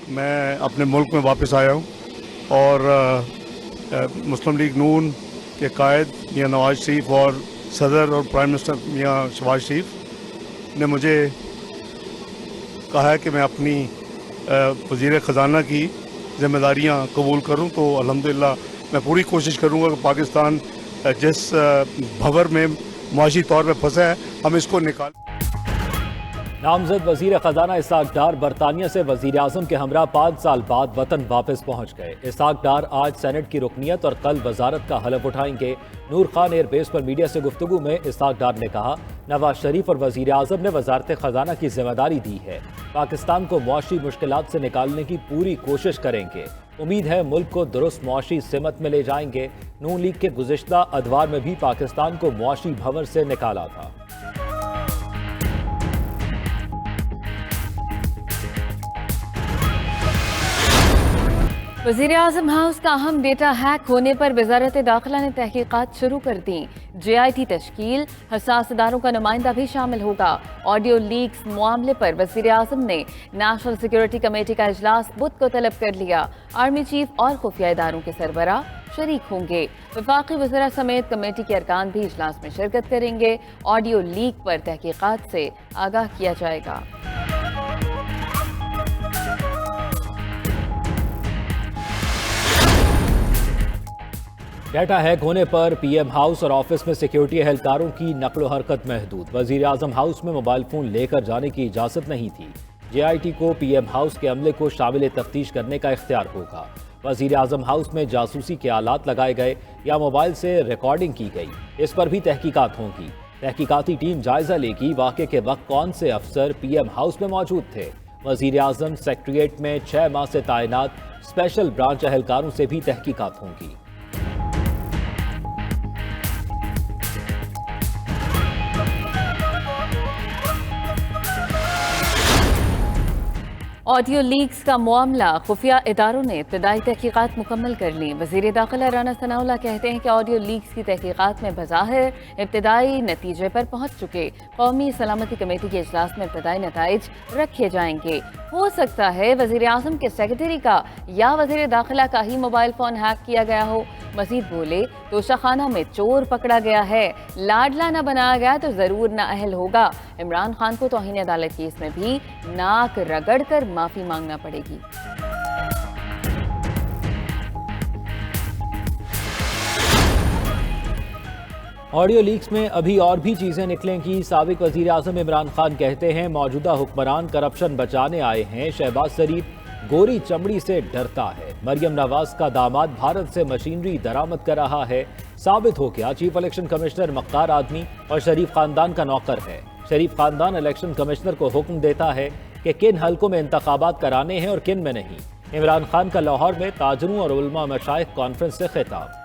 मैं अपने मुल्क में वापस आया हूँ और मुस्लिम लीग नून के कायद मियां नवाज शरीफ और सदर और प्राइम मिनिस्टर मियां शहबाज शरीफ ने मुझे कहा है कि मैं अपनी वज़ीर ख़जाना की ज़िम्मेदारियाँ कबूल करूँ, तो अल्हम्दुलिल्लाह मैं पूरी कोशिश करूँगा कि पाकिस्तान जिस भंवर में मुआशी तौर पर फंसा है हम इसको निकाल। नामजद वजीर खजाना इसहाक डार बरतानिया से वजीर आजम के हमरा 5 साल बाद वतन वापस पहुंच गए। इसहाक डार आज सेनेट की रुकनियत और कल वजारत का हलफ उठाएंगे। नूर खान एयरबेस पर मीडिया से गुफ्तगू में इसहाक डार ने कहा, नवाज शरीफ और वजीर आजम ने वजारत खजाना की जिम्मेदारी दी है, पाकिस्तान को मुआशी मुश्किलात से निकालने की पूरी कोशिश करेंगे। उम्मीद है मुल्क को दुरुस्त मुआशी सिमत में ले जाएंगे। नून लीग के गुज़िश्ता अदवार में भी पाकिस्तान को मुआशी भंवर से निकाला था। वज़ीर-ए-आज़म हाउस का अहम डेटा हैक होने पर वज़ारत दाखिला ने तहकीकात शुरू कर दी। JIT तश्कील, हसास इदारों का नुमाइंदा भी शामिल होगा। ऑडियो लीक्स मामले पर वज़ीर-ए-आज़म ने नेशनल सिक्योरिटी कमेटी का इजलास बुध को तलब कर लिया। आर्मी चीफ और खुफिया इदारों के सरबराह शरीक होंगे। वफाकी वज़रा समेत कमेटी के अरकान भी इजलास में शिरकत करेंगे। ऑडियो लीक पर तहकीकात से आगाह किया जाएगा। डेटा हैक होने पर PM हाउस और ऑफिस में सिक्योरिटी एहलकारों की नकलो हरकत महदूद। वजीर आजम हाउस में मोबाइल फोन लेकर जाने की इजाजत नहीं थी। JIT को PM हाउस के अमले को शामिल तफ्तीश करने का इख्तियार होगा। वजीर आजम हाउस में जासूसी के आलात लगाए गए या मोबाइल से रिकॉर्डिंग की गई, इस पर भी तहकीकात होंगी। तहकीकाती टीम जायजा लेगी वाक़े के वक्त कौन से अफसर PM हाउस में मौजूद थे। वजीर आजम सेक्रेटेरिएट में 6 माह से तैनात स्पेशल ब्रांच एहलकारों से भी तहकीकात होंगी। ऑडियो लीक्स का मामला, खुफिया इदारों ने इब्तदाई तहकीकात मुकम्मल कर ली। वज़ीर दाखिला राना सनाउल्लाह कहते हैं कि ऑडियो लीक्स की तहकीकात में बज़ाहिर इब्तदाई नतीजे पर पहुंच चुके। कौमी सलामती कमेटी के इजलास में इब्तदाई नताइज रखे जाएंगे। हो सकता है वज़ीर आज़म के सेक्रेटरी का या वज़ीर दाखिला का ही मोबाइल फ़ोन हैक किया गया हो। मज़ीद बोले, तोशाखाना में चोर पकड़ा गया है, लाडला न बनाया गया तो ज़रूर नाअहल होगा। इमरान खान को तौहीन अदालत केस में भी नाक रगड़ कर माफी मांगना पड़ेगी। ऑडियो लीक्स में अभी और भी चीजें निकलेंगी। साबिक वजीर आजम इमरान खान कहते हैं, मौजूदा हुक्मरान करप्शन बचाने आए हैं। शहबाज शरीफ गोरी चमड़ी से डरता है। मरियम नवाज का दामाद भारत से मशीनरी दरामद कर रहा है। साबित हो गया चीफ इलेक्शन कमिश्नर मक्कार आदमी और शरीफ खानदान का नौकर है। शरीफ खानदान इलेक्शन कमिश्नर को हुक्म देता है कि किन हलकों में इंतखाबात कराने हैं और किन में नहीं। इमरान खान का लाहौर में ताजरों और उलमा मशाइख कॉन्फ्रेंस से खिताब।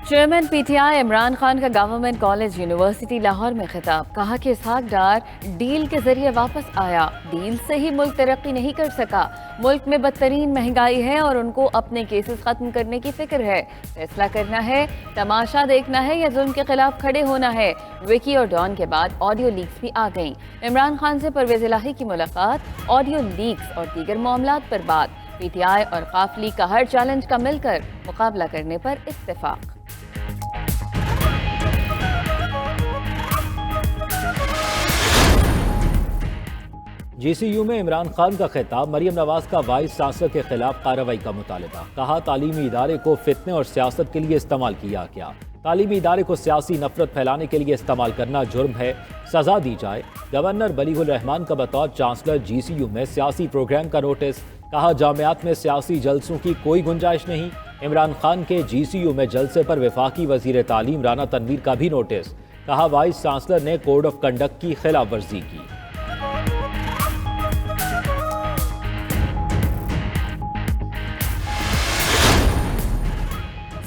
चेयरमैन PTI इमरान खान का गवर्नमेंट कॉलेज यूनिवर्सिटी लाहौर में खिताब। कहा कि इसहाक डार डील के जरिए वापस आया, डील से ही मुल्क तरक्की नहीं कर सका। मुल्क में बदतरीन महंगाई है और उनको अपने केसेस खत्म करने की फिक्र है। फैसला करना है, तमाशा देखना है या जुल्म के खिलाफ खड़े होना है। विकी और डॉन के बाद ऑडियो लीक्स भी आ गईं। इमरान खान से परवेज इलाही की मुलाकात, ऑडियो लीक्स और दीगर मामलात पर बात। PTI और काफली का हर चैलेंज का मिलकर मुकाबला करने पर इत्तेफाक। JCU में इमरान खान का खिताब, मरियम नवाज का वाइस चांसलर के खिलाफ कार्रवाई का मुतालबा। कहा, तालीमी इदारे को फितने और सियासत के लिए इस्तेमाल किया गया। तालीमी इदारे को सियासी नफरत फैलाने के लिए इस्तेमाल करना जुर्म है, सजा दी जाए। गवर्नर बलीगुल रहमान का बतौर चांसलर JCU में सियासी प्रोग्राम का नोटिस। कहा, जामियात में सियासी जलसों की कोई गुंजाइश नहीं। इमरान खान के JCU में जलसे पर वफाकी वजीर तालीम राना तनवीर का भी नोटिस। कहा, वाइस चांसलर ने कोड ऑफ कंडक्ट की खिलाफ वर्जी की।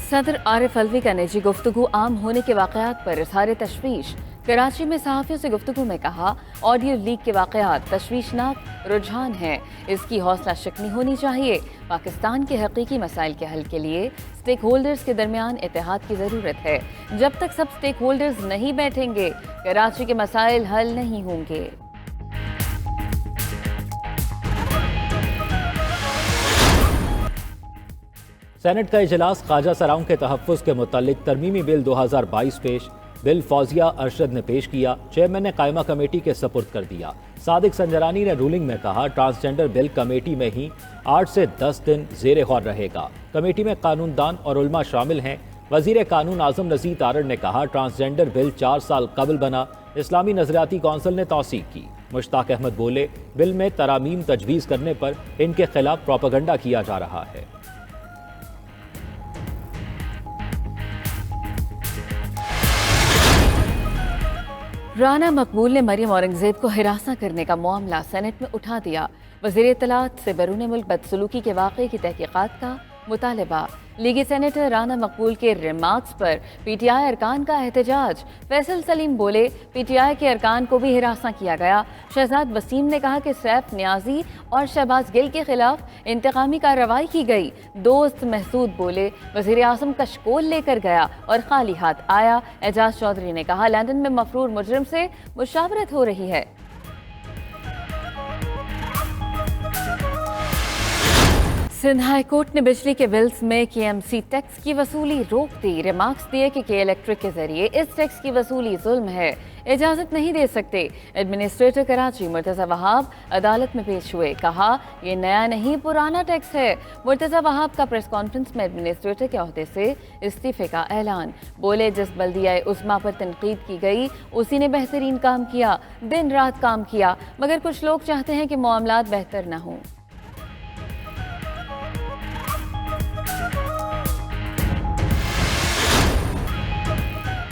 सदर आरिफ अलवी का निजी गुफ्तगू आम होने के वाक़यात पर इज़हार तशवीश। कराची में सहाफ़ियों से गुफ्तगू में कहा, ऑडियो लीक के वाक़यात तशवीशनाक रुझान हैं, इसकी हौसला शिकनी होनी चाहिए। पाकिस्तान के हकीकी मसाइल के हल के लिए स्टेक होल्डर्स के दरमियान इत्तेहाद की ज़रूरत है। जब तक सब स्टेक होल्डर्स नहीं बैठेंगे, कराची के मसाइल हल नहीं होंगे। सेनेट का इजलास ख्वाजा सराओं के तहफ़्फ़ुज़ के मुतालिक तरमीमी बिल 2022 पेश। बिल फौजिया अरशद ने पेश किया, चेयरमैन ने कायमा कमेटी के सपुर्द कर दिया। सादिक संजरानी ने रूलिंग में कहा, ट्रांसजेंडर बिल कमेटी में ही 8 से 10 दिन ज़ेर गौर रहेगा। कमेटी में कानूनदान और उलमा शामिल हैं। वज़ीर कानून आज़म नज़ीर तारड़ ने कहा, ट्रांसजेंडर बिल 4 साल कबल बना। इस्लामी नज़रियाती कौंसिल ने तौसीक की। मुश्ताक अहमद बोले, बिल में तरामीम तजवीज़ करने पर इनके खिलाफ प्रोपेगेंडा किया जा रहा है। राना मकबूल ने मरियम औरंगजेब को हिरासा करने का मामला सेनेट में उठा दिया। वज़ीर इत्तलात से बैरून मुल्क बदसलूकी के वाक़े की तहक़ीक़ात का मुतालबा। लीगी सेनेटर राना मकबूल के रिमार्क्स पर पीटीआई अरकान का एहतजाज। फैसल सलीम बोले, पीटीआई के अरकान को भी हिरासा किया गया। शहजाद वसीम ने कहा कि सैफ न्याजी और शहबाज गिल के खिलाफ इंतकामी कार्रवाई की गई। दोस्त महसूद बोले, वज़ीर आज़म कशकोल लेकर गया और खाली हाथ आया। एजाज चौधरी ने कहा, लंदन में मफरूर मुजरिम से मुशावरत हो रही है। सिंध हाई कोर्ट ने बिजली के बिल्स में केएमसी टैक्स की वसूली रोक दी। रिमार्क्स दिए कि के इलेक्ट्रिक के जरिए इस टैक्स की वसूली जुल्म है, इजाजत नहीं दे सकते। एडमिनिस्ट्रेटर कराची मुर्तज़ा वहाब अदालत में पेश हुए, कहा ये नया नहीं पुराना टैक्स है। मुर्तज़ा वहाब का प्रेस कॉन्फ्रेंस में एडमिनिस्ट्रेटर के ओहदे से इस्तीफे का ऐलान। बोले, जिस बल्दिया उज़्मा पर तनकीद की गई उसी ने बेहतरीन काम किया, दिन रात काम किया, मगर कुछ लोग चाहते हैं कि मामलात बेहतर न हों।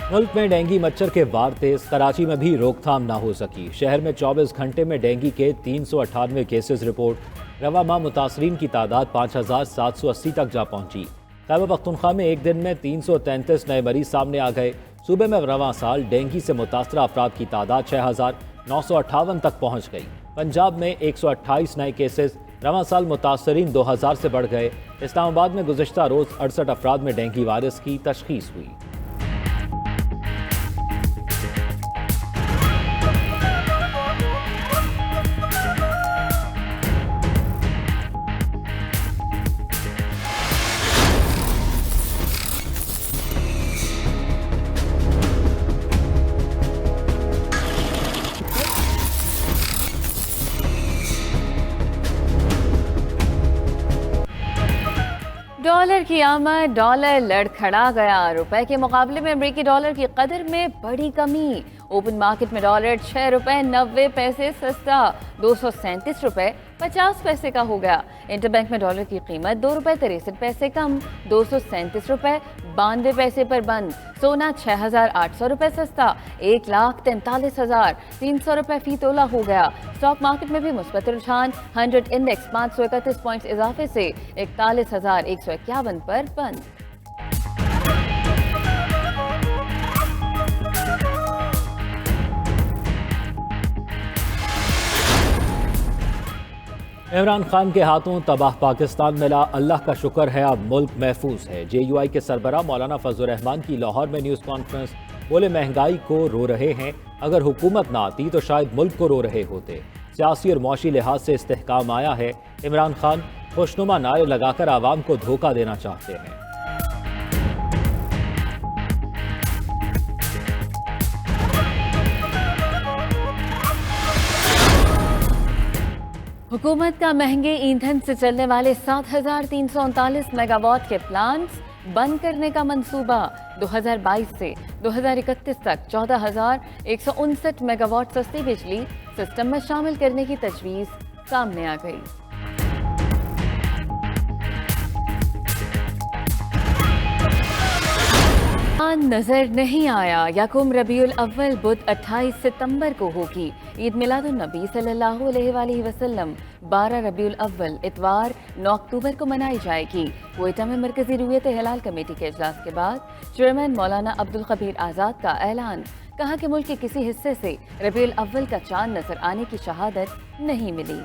मुल्क में डेंगू मच्छर के वार तेज, कराची में भी रोकथाम ना हो सकी। शहर में 24 घंटे में डेंगू के 398 केसेस रिपोर्ट। रवा माह मुतासरीन की तादाद 5780 तक जा पहुंची। खैबर पख्तूनख्वा में एक दिन में 333 नए मरीज सामने आ गए। सूबे में रवा साल डेंगू से मुतासरा अफराद की तादाद 6958 तक पहुँच गई। पंजाब में 128 नए केसेस। रवा साल मुतासरीन 2000 से बढ़ गए। इस्लामाबाद में गुज़श्ता रोज़ 68 अफराद में डेंगू वायरस की तशख़ीस हुई। डॉलर की आमद, डॉलर लड़खड़ा गया। रुपए के मुकाबले में अमेरिकी डॉलर की कदर में बड़ी कमी। ओपन मार्केट में डॉलर 6 रुपए 90 पैसे सस्ता 237 रुपए 50 पैसे का हो गया। इंटरबैंक में डॉलर की कीमत 2 रुपए 63 पैसे कम 237 रुपए 92 पैसे पर बंद। सोना 6,800 रुपए सस्ता 1,43,300 रुपए फी तोला हो गया। स्टॉक मार्केट में भी मुस्बत रुझान। 100 इंडेक्स 531 पॉइंट्स इजाफे से 41,151 पर बंद। इमरान खान के हाथों तबाह पाकिस्तान मिला, अल्लाह का शुक्र है अब मुल्क महफूज है। JUI के सरबराह मौलाना फजल रहमान की लाहौर में न्यूज़ कॉन्फ्रेंस। बोले, महंगाई को रो रहे हैं, अगर हुकूमत ना आती तो शायद मुल्क को रो रहे होते। सियासी और मुआशी लिहाज से इस्तेहकाम आया है। इमरान खान खुशनुमा नारे लगाकर आवाम को धोखा देना चाहते हैं। हुकूमत का महंगे ईंधन से चलने वाले 7,339 मेगावाट के प्लांट्स बंद करने का मंसूबा। 2022 से 2031 तक 14,159 मेगावाट सस्ती बिजली सिस्टम में शामिल करने की तजवीज़ सामने आ गई। नजर नहीं आया। यकुम रबीउल अव्वल बुध 28 सितंबर को होगी। ईद मिलादुन नबी सल्लल्लाहु अलैहि वसल्लम 12 रबीउल अव्वल इतवार 9 अक्टूबर को मनाई जाएगी। क्वेटा में मरकजी रुयत हिलाल कमेटी के इजलास के बाद चेयरमैन मौलाना अब्दुल खबीर आज़ाद का ऐलान। کہا کہ ملک کے کسی حصے سے ربیع الاول کا چاند نظر آنے کی شہادت نہیں ملی۔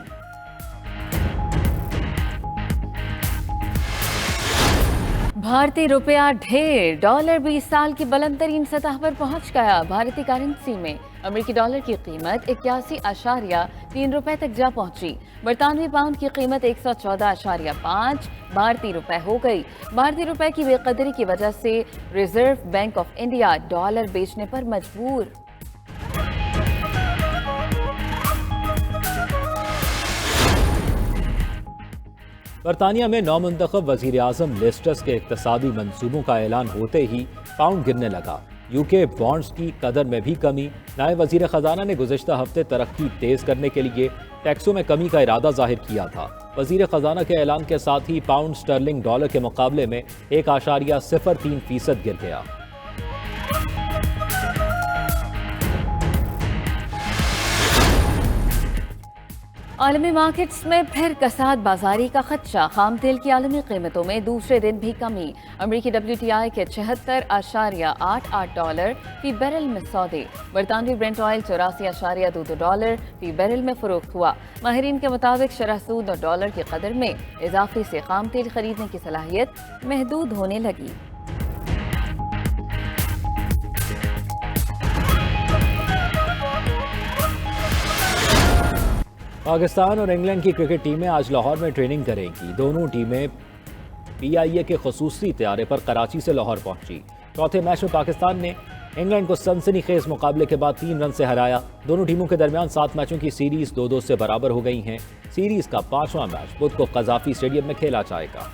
بھارتی روپیہ ڈھیر، ڈالر 20 سال کی بلند ترین سطح پر پہنچ گیا۔ بھارتی کرنسی میں امریکی ڈالر کی قیمت 81.3 روپے تک جا پہنچی۔ برطانوی پاؤنڈ کی قیمت 114.5 بھارتی روپے ہو گئی۔ بھارتی روپے کی بے قدری کی وجہ سے reserve bank of India dollar بیچنے پر مجبور۔ برطانیہ میں نومنتخب وزیر اعظم لیز ٹرس کے اقتصادی منصوبوں کا اعلان ہوتے ہی پاؤنڈ گرنے لگا۔ یوکے بانڈز کی قدر میں بھی کمی۔ نائب وزیر خزانہ نے گزشتہ ہفتے ترقی تیز کرنے کے لیے ٹیکسوں میں کمی کا ارادہ ظاہر کیا تھا۔ وزیر خزانہ کے اعلان کے ساتھ ہی پاؤنڈ سٹرلنگ ڈالر کے مقابلے میں 1.03% گر گیا۔ عالمی مارکیٹس میں پھر کساد بازاری کا خدشہ۔ خام تیل کی عالمی قیمتوں میں دوسرے دن بھی کمی۔ امریکی WTI کے 76.88 ڈالر فی بیرل میں سودے۔ برطانوی برنٹ آئل 84.22 ڈالر فی بیرل میں فروخت ہوا۔ ماہرین کے مطابق شرح سود اور ڈالر کی قدر میں اضافے سے خام تیل خریدنے کی صلاحیت محدود ہونے لگی۔ پاکستان اور انگلینڈ کی کرکٹ ٹیمیں آج لاہور میں ٹریننگ کریں گی۔ دونوں ٹیمیں PIA کے خصوصی طیارے پر کراچی سے لاہور پہنچی۔ چوتھے میچ میں پاکستان نے انگلینڈ کو سنسنی خیز مقابلے کے بعد 3 رن سے ہرایا۔ دونوں ٹیموں کے درمیان 7 میچوں کی سیریز 2-2 سے برابر ہو گئی ہیں۔ سیریز کا 5واں میچ بدھ کو قذافی اسٹیڈیم میں کھیلا جائے گا۔